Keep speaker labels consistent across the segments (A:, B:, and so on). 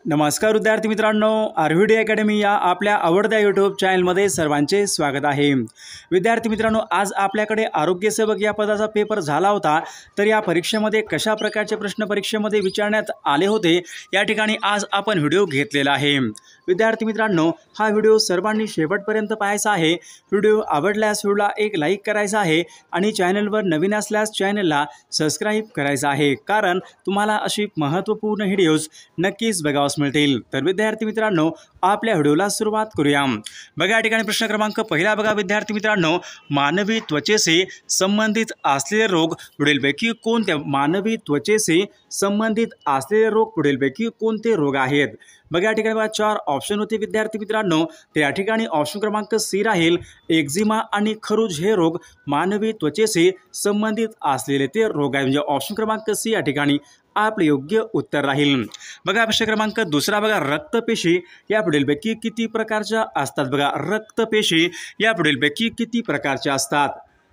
A: नमस्कार विद्यार्थी मित्रांनो, आरव्हीडी अकॅडमी या आपल्या आवडत्या यूट्यूब चॅनलमध्ये सर्वांचे स्वागत आहे। विद्यार्थी मित्रांनो, आज आपल्याकडे आरोग्य सेवक या पदाचा पेपर झाला होता। तर या परीक्षेमध्ये कशा प्रकारचे प्रश्न परीक्षेमध्ये विचारण्यात आले होते या ठिकाणी आज आपण व्हिडिओ घेतलेला आहे। विद्यार्थी मित्रांनो, हा व्हिडिओ सर्वांनी शेवटपर्यंत पाहायचा आहे। व्हिडिओ आवडल्यास व्हिडिओला एक लाईक करायचा आहे आणि चॅनलवर नवीन असल्यास चॅनलला सबस्क्राइब करायचं आहे, कारण तुम्हाला अशी महत्त्वपूर्ण व्हिडिओज नक्कीच बघावयास मिळतील। तर विद्यार्थी मित्रांनो, आपल्या व्हिडिओला सुरुवात करूया। बघा या ठिकाणी प्रश्न क्रमांक पहिला बघा विद्यार्थी मित्रांनो, मानवी त्वचेशी संबंधित असलेले रोग पुढीलपैकी कोणते? मानवी त्वचेशी संबंधित असलेले रोग पुढीलपैकी कोणते रोग आहेत? बघा या ठिकाणी बघा 4 ऑप्शन होते विद्यार्थी मित्रांनो। तर या ठिकाणी ऑप्शन क्रमांक सी राहील एक्झिमा आणि खरूज हे रोग मानवी त्वचेशी संबंधित असलेले ते रोग आहे, म्हणजे ऑप्शन क्रमांक सी या ठिकाणी आपले योग्य उत्तर राहील। बघा प्रश्न क्रमांक दुसरा बघा, रक्तपेशी या पुढीलपैकी किती प्रकारच्या असतात? बघा रक्तपेशी या पुढीलपैकी किती प्रकारच्या असतात?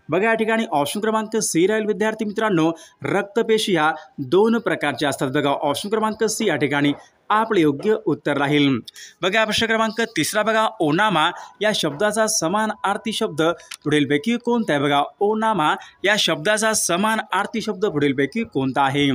A: बघा या ठिकाणी ऑप्शन क्रमांक सी राहील विद्यार्थी मित्रांनो, रक्तपेशी ह्या 2 प्रकारच्या असतात। बघा ऑप्शन क्रमांक सी या ठिकाणी आपले योग्य उत्तर राहील। बघा प्रश्न क्रमांक तिसरा बघा, ओनामा या शब्दाचा समानार्थी शब्द पुढीलपैकी कोणता आहे? बघा ओनामा या शब्दाचा समानार्थी शब्द पुढीलपैकी कोणता आहे?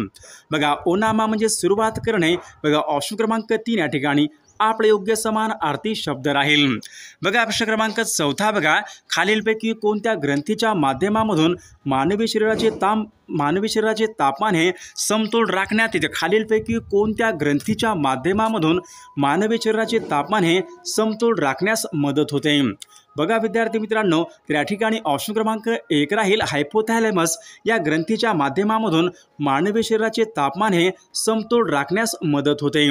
A: बघा ओनामा म्हणजे सुरुवात करणे। बघा ऑप्शन क्रमांक 3 या ठिकाणी आपले योग्य समानार्थी शब्द राहील। बघा प्रश्न क्रमांक चौथा बघा, खालीलपैकी कोणत्या ग्रंथीच्या माध्यमामधून मानवी शरीराचे तापमान हे समतोल राखण्यात येते? खालीलपैकी कोणत्या ग्रंथीच्या माध्यमामधून मानवी शरीराचे तापमान हे समतोल राखण्यास मदत होते? बघा विद्यार्थी मित्रांनो, तर या ठिकाणी ऑप्शन क्रमांक 1 राहील हायपोथॅलेमस या ग्रंथीच्या माध्यमामधून मानवी शरीराचे तापमान हे समतोल राखण्यास मदत होते।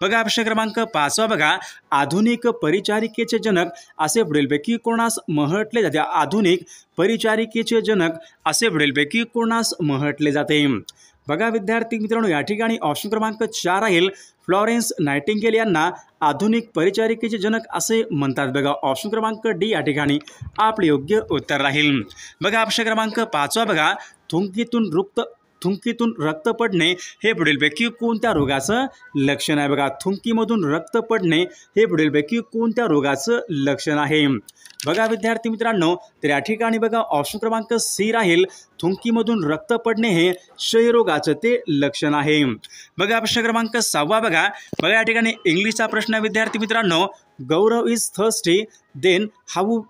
A: बघा प्रश्न क्रमांक 5 बघा, आधुनिक परिचारिकेचे जनक असे पुढीलपैकी कोणास म्हटले जाते? आधुनिक परिचारिकेचे जनक असे पुढीलपैकी कोणास म्हटले जाते? बघा विद्यार्थी मित्रांनो, या ठिकाणी ऑप्शन क्रमांक 4 राहील फ्लॉरेन्स नाइटिंगेल यांना आधुनिक परिचारिकेचे जनक असे म्हणतात। बघा ऑप्शन क्रमांक डी या ठिकाणी आपले योग्य उत्तर राहील। बघा प्रश्न क्रमांक 5 बघा, थुंकीतून रक्त पडणे हे पुढीलपैकी कोणत्या रोगाचं लक्षण आहे? बघा थुंकीमधून रक्त पडणे हे पुढीलपैकी कोणत्या रोगाचं लक्षण आहे? बघा विद्यार्थी मित्रांनो, तर या ठिकाणी बघा ऑप्शन क्रमांक सी राहील थुंकीमधून रक्त पडणे हे क्षयरोगाचं ते लक्षण आहे। बघा प्रश्न क्रमांक 6 बघा या ठिकाणी इंग्लिशचा प्रश्न आहे विद्यार्थी मित्रांनो, Gaurav is thirsty then how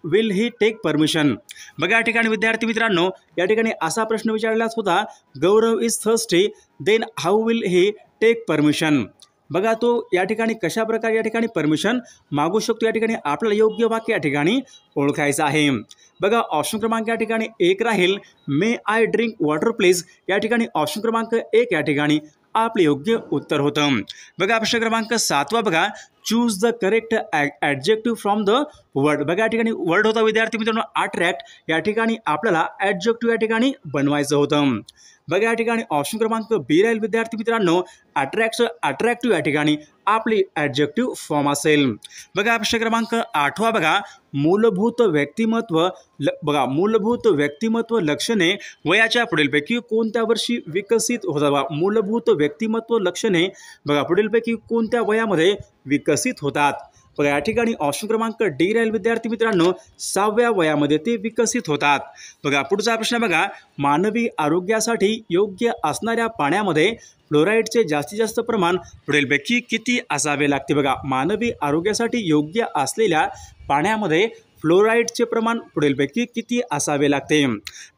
A: will he take permission? बघा या ठिकाणी विद्यार्थी मित्रांनो, या ठिकाणी असा प्रश्न विचारलाच होता, Gaurav is thirsty then how will he take permission? बघा तो या ठिकाणी कशा प्रकारे या ठिकाणी परमिशन मागू शकतो या ठिकाणी आपल्याला योग्य वाक्य या ठिकाणी ओळखायचं आहे। बघा ऑप्शन क्रमांक या ठिकाणी 1 राहील मे आय ड्रिंक वॉटर प्लीज? या ठिकाणी ऑप्शन क्रमांक 1 या ठिकाणी आपले योग्य उत्तर होतं। बघा प्रश्न क्रमांक 7 बघा, choose the correct adjective from the word? बघा या ठिकाणी वर्ड होता विद्यार्थी मित्रांनो अट्रॅक्ट, या ठिकाणी आपल्याला ॲडजेक्टिव्ह या ठिकाणी बनवायचं होतं। बघा या ठिकाणी ऑप्शन क्रमांक बी राहील विद्यार्थी मित्रांनो, अट्रॅक्टिव्ह या ठिकाणी आपली ॲडजेक्टिव्ह फॉर्म असेल। बघा प्रश्न क्रमांक 8 बघा, मूलभूत व्यक्तिमत्व लक्षणे वयाच्या पुढीलपैकी कोणत्या वर्षी विकसित होतात? बघा मूलभूत व्यक्तिमत्व लक्षणे बघा पुढीलपैकी कोणत्या वयामध्ये विकसित होतात? बघा या ठिकाणी ऑप्शन क्रमांक डी राहील विद्यार्थी मित्रांनो, 6व्या वयामध्ये ते विकसित होतात। बघा पुढचा प्रश्न बघा, मानवी आरोग्यासाठी योग्य असणाऱ्या पाण्यामध्ये फ्लोराईडचे जास्तीत जास्त प्रमाण पुढीलपैकी किती असावे लागते? बघा मानवी आरोग्यासाठी योग्य असलेल्या पाण्यामध्ये फ्लोराईडचे प्रमाण पुढीलपैकी किती असावे लागते?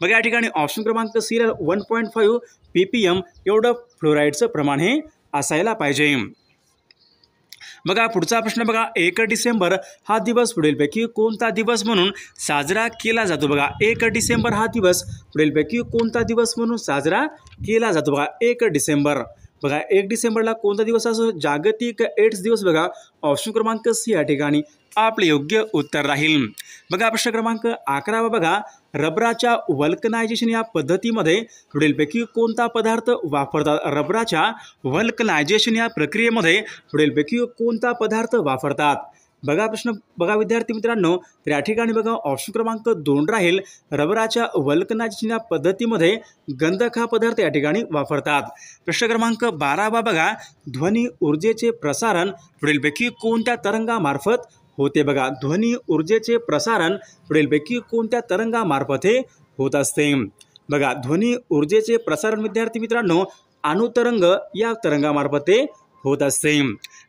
A: बघा या ठिकाणी ऑप्शन क्रमांक सी 1.5 ppm एवढं फ्लोराईडचं प्रमाण हे असायला पाहिजे। बघा पुढचा प्रश्न बघा, 1 डिसेंबर हा दिवस पुढीलपैकी कोणता दिवस म्हणून साजरा केला जातो? बघा 1 डिसेंबर हा दिवस पुढीलपैकी कोणता दिवस म्हणून साजरा केला जातो? बघा 1 डिसेंबर बघा 1 डिसेंबरला कोणता दिवस असतो? जागतिक एड्स दिवस। बघा ऑप्शन क्रमांक सी या ठिकाणी आपले योग्य उत्तर राहील। बघा प्रश्न क्रमांक 11 बघा, रबराच्या वल्कनायझेशन या पद्धतीमध्ये पुढीलपैकी कोणता पदार्थ वापरतात? रबराच्या वल्कनायझेशन या प्रक्रियेमध्ये पुढीलपैकी कोणता पदार्थ वापरतात? बघा प्रश्न बघा विद्यार्थी मित्रांनो, तर या ठिकाणी बघा ऑप्शन क्रमांक 2 राहील, रबराच्या वल्कनाच्या पद्धतीमध्ये गंधक हा पदार्थ या ठिकाणी वापरतात. प्रश्न क्रमांक 12 बघा, ध्वनी ऊर्जेचे प्रसारण पुढीलपैकी कोणत्या तरंगामार्फत होते? बघा, ध्वनी ऊर्जेचे प्रसारण पुढीलपैकी कोणत्या तरंगामार्फत हे होत असते? बघा, ध्वनी ऊर्जेचे प्रसारण विद्यार्थी मित्रांनो अणुतरंग या तरंगामार्फत हे होत असते.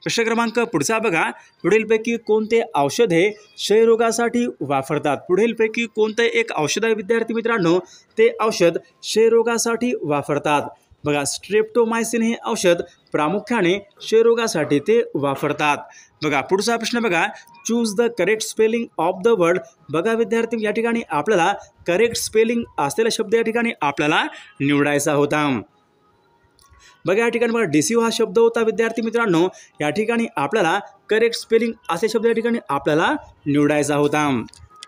A: प्रश्न क्रमांक पुढचा बघा, पुढीलपैकी कोणते औषध हे क्षयरोगासाठी वापरतात? पुढीलपैकी कोणते एक औषध आहे विद्यार्थी मित्रांनो, ते औषध क्षयरोगासाठी वापरतात? बघा, स्ट्रेप्टोमायसिन हे औषध प्रामुख्याने क्षयरोगासाठी ते वापरतात. बघा पुढचा प्रश्न बघा, choose the correct spelling of the word. बघा विद्यार्थी, या ठिकाणी आपल्याला करेक्ट स्पेलिंग असलेला शब्द या ठिकाणी आपल्याला निवडायचा होता. बघा या ठिकाणी बघा डिसिव्ह हा शब्द होता विद्यार्थी मित्रांनो, या ठिकाणी आपल्याला करेक्ट स्पेलिंग असे शब्द या ठिकाणी आपल्याला निवडायचा होता.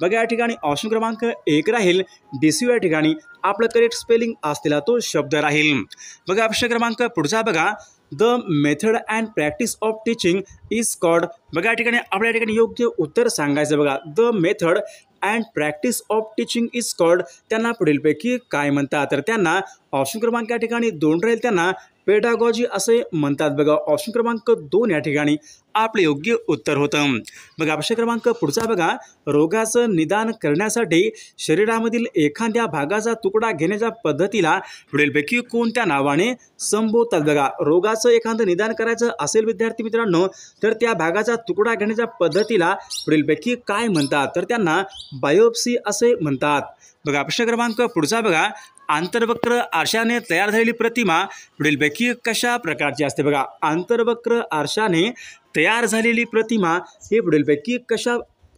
A: बघा या ठिकाणी ऑप्शन क्रमांक 1 राहील, डिसिव्ह या ठिकाणी आपलं करेक्ट स्पेलिंग असलेला तो शब्द राहील. बघा प्रश्न क्रमांक पुढचा बघा, the method and practice of teaching is called. बघा या ठिकाणी आपल्या या ठिकाणी योग्य उत्तर सांगायचं. बघा, the method and practice of teaching is called, त्यांना पुढीलपैकी काय म्हणतात? तर त्यांना ऑप्शन क्रमांक या ठिकाणी 2 राहील, त्यांना पेडागॉजी असे म्हणतात. बघा ऑप्शन क्रमांक 2 या ठिकाणी आपले योग्य उत्तर होतं. बघा प्रश्न क्रमांक पुढचा बघा, रोगाचं निदान करण्यासाठी शरीरामधील एखाद्या भागाचा तुकडा घेण्याच्या पद्धतीला पुढीलपैकी कोणत्या नावाने संबोधतात? बघा, रोगाचं एखादं निदान करायचं असेल विद्यार्थी मित्रांनो, तर त्या भागाचा तुकडा घेण्याच्या पद्धतीला पुढीलपैकी काय म्हणतात? तर त्यांना बायोप्सी असे म्हणतात. बघा प्रश्न क्रमांक पुढचा बघा, आंतरवक्र आरशाने तयार झालेली प्रतिमा पुढीलपैकी कशा प्रकारची असते? बघा, आंतरवक्र आरशाने तयार झालेली प्रतिमा हे पुढीलपैकी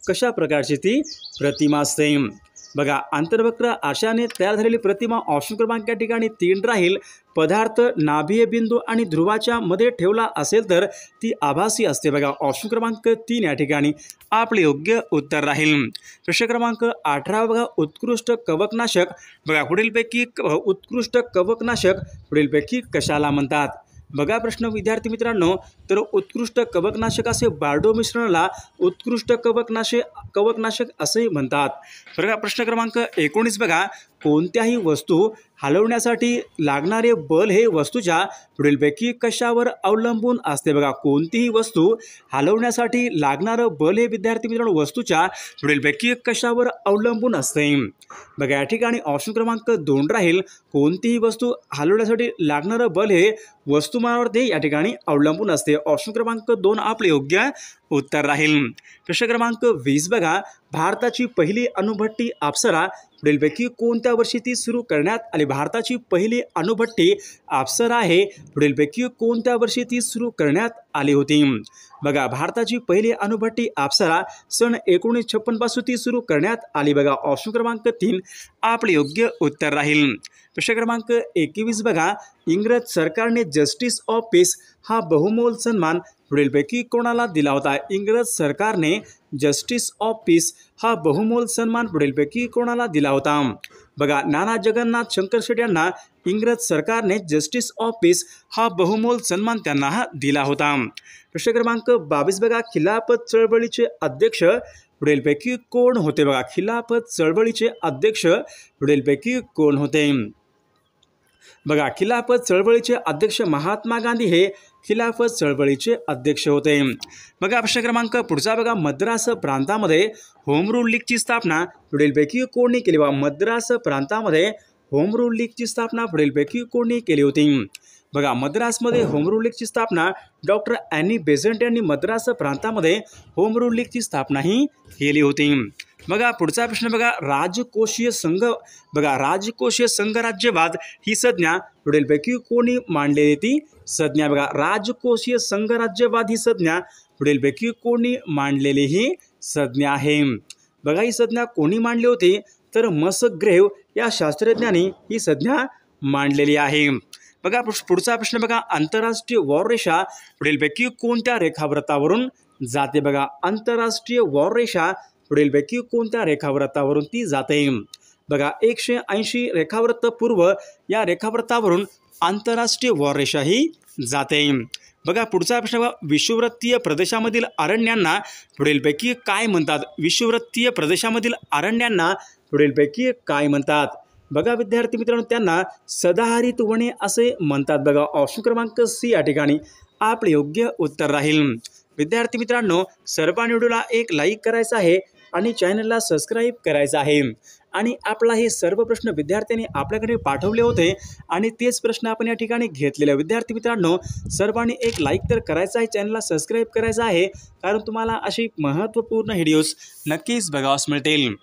A: कशा प्रकारची ती प्रतिमा असते? बघा, आंतरवक्र आरशाने तयार झालेली प्रतिमा ऑप्शन क्रमांक या ठिकाणी 3 राहील, पदार्थ नाभीय बिंदू आणि ध्रुवाच्या मध्ये ठेवला असेल तर ती आभासी असते. बघा ऑप्शन क्रमांक 3 या ठिकाणी आपले योग्य उत्तर राहील. प्रश्न क्रमांक 18 बघा, उत्कृष्ट कवकनाशक. बघा पुढीलपैकी उत्कृष्ट कवकनाशक पुढीलपैकी कशाला म्हणतात? बघा प्रश्न विद्यार्थी मित्रांनो, तर उत्कृष्ट कवकनाशक असे बार्डो मिश्रणाला उत्कृष्ट कवकनाशक असे म्हणतात. बघा प्रश्न क्रमांक 19 बघा, कोणत्याही वस्तू हलवण्यासाठी लागणारे बल हे वस्तूच्या पुढीलपैकी कशावर अवलंबून असते? बघा, कोणतीही वस्तू हलवण्यासाठी लागणारं बल हे विद्यार्थी मित्रांनो वस्तूच्या पुढीलपैकी कशावर अवलंबून असते? बघा या ठिकाणी ऑप्शन क्रमांक 2 राहील, कोणतीही वस्तू हलवण्यासाठी लागणारं बल हे वस्तुमानावर ते या ठिकाणी अवलंबून असते. ऑप्शन क्रमांक 2 आपले योग्य उत्तर राहील. प्रश्न क्रमांक 20 बघा, भारताची पहिली अणुभट्टी अप्सरा पुढीलपैकी कोणत्या वर्षी ती सुरू करण्यात आली? भारताची पहिली अणुभट्टी अप्सरा आहे पुढीलपैकी कोणत्या वर्षी ती सुरू करण्यात आली होती? बघा, भारताची पहिली अणुभट्टी अप्सरा सन 1956 पासून ती सुरू करण्यात आली. बघा ऑप्शन क्रमांक 3 आपले योग्य उत्तर राहील. प्रश्न क्रमांक 21 बघा, इंग्रज सरकारने जस्टिस ऑफ पीस हा बहुमोल सन्मान पुढीलपैकी कोणाला दिला होता? इंग्रज सरकारने जस्टिस ऑफ पीस हा बहुमोल सन्मान पुढीलपैकी कोणाला दिला होता? बघा, नाना जगन्नाथ शंकर शेट यांना इंग्रज सरकारने जस्टिस ऑफ पीस हा बहुमोल सन्मान त्यांना दिला होता. प्रश्न क्रमांक 22 बघा, खिलाफत चळवळीचे अध्यक्ष पुढीलपैकी कोण होते? बघा, खिलाफत चळवळीचे अध्यक्ष पुढीलपैकी कोण होते? बघा, खिलाफत चळवळीचे अध्यक्ष महात्मा गांधी हे खिलाफत चळवळीचे अध्यक्ष होते. बघा प्रश्न क्रमांक पुढचा बघा, मद्रास प्रांतामध्ये होम रूल लीगची स्थापना पुढीलपैकी कोणी केली? बघा, मद्रास प्रांतामध्ये होम रूल लीगची स्थापना पुढीलपैकी कोणी केली होती? बघा, मद्रासमध्ये होम रूल लीगची स्थापना डॉक्टर ॲनी बेझंट यांनी मद्रास प्रांतामध्ये होम रूल लीगची स्थापना ही केली होती. बघा पुढचा प्रश्न बघा, राजकोषीय संघराज्यवाद ही संज्ञा पुढीलपैकी कोणी मांडलेली ती संज्ञा? बघा, राजकोषीय संघराज्यवाद ही संज्ञा पुढीलपैकी कोणी मांडलेली ही संज्ञा आहे? बघा, ही संज्ञा कोणी मांडली होती? तर मसग्रेव्ह या शास्त्रज्ञांनी ही संज्ञा मांडलेली आहे. बघा पुढचा प्रश्न बघा, आंतरराष्ट्रीय वॉर रेषा पुढीलपैकी कोणत्या रेखावृत्तावरून जाते? बघा, आंतरराष्ट्रीय वॉर रेषा पुढीलपैकी कोणत्या रेखावृत्तावरून ती जाते? बघा, 180 रेखावृत्त पूर्व या रेखावृत्तावरून आंतरराष्ट्रीय वॉर रेषा ही जाते. बघा पुढचा प्रश्न बघा, विषुववृत्तीय प्रदेशामधील अरण्यांना पुढीलपैकी काय म्हणतात? विषुववृत्तीय प्रदेशामधील अरण्यांना पुढीलपैकी काय म्हणतात? बघा विद्यार्थी मित्रांनो, त्यांना सदाहरित वने असे म्हणतात. बघा ऑप्शन क्रमांक सी या ठिकाणी आपले योग्य उत्तर राहील. विद्यार्थी मित्रांनो, सर्वांनी व्हिडिओला एक लाईक करायचा आहे आणि चॅनलला सबस्क्राईब करायचं आहे. आणि आपला हे सर्व प्रश्न विद्यार्थ्यांनी आपल्याकडे पाठवले होते आणि तेच प्रश्न आपण या ठिकाणी घेतलेले. विद्यार्थी मित्रांनो, सर्वांनी एक लाईक तर करायचा आहे, चॅनलला सबस्क्राईब करायचं आहे, कारण तुम्हाला अशी महत्त्वपूर्ण व्हिडिओज नक्कीच बघावयास मिळतील.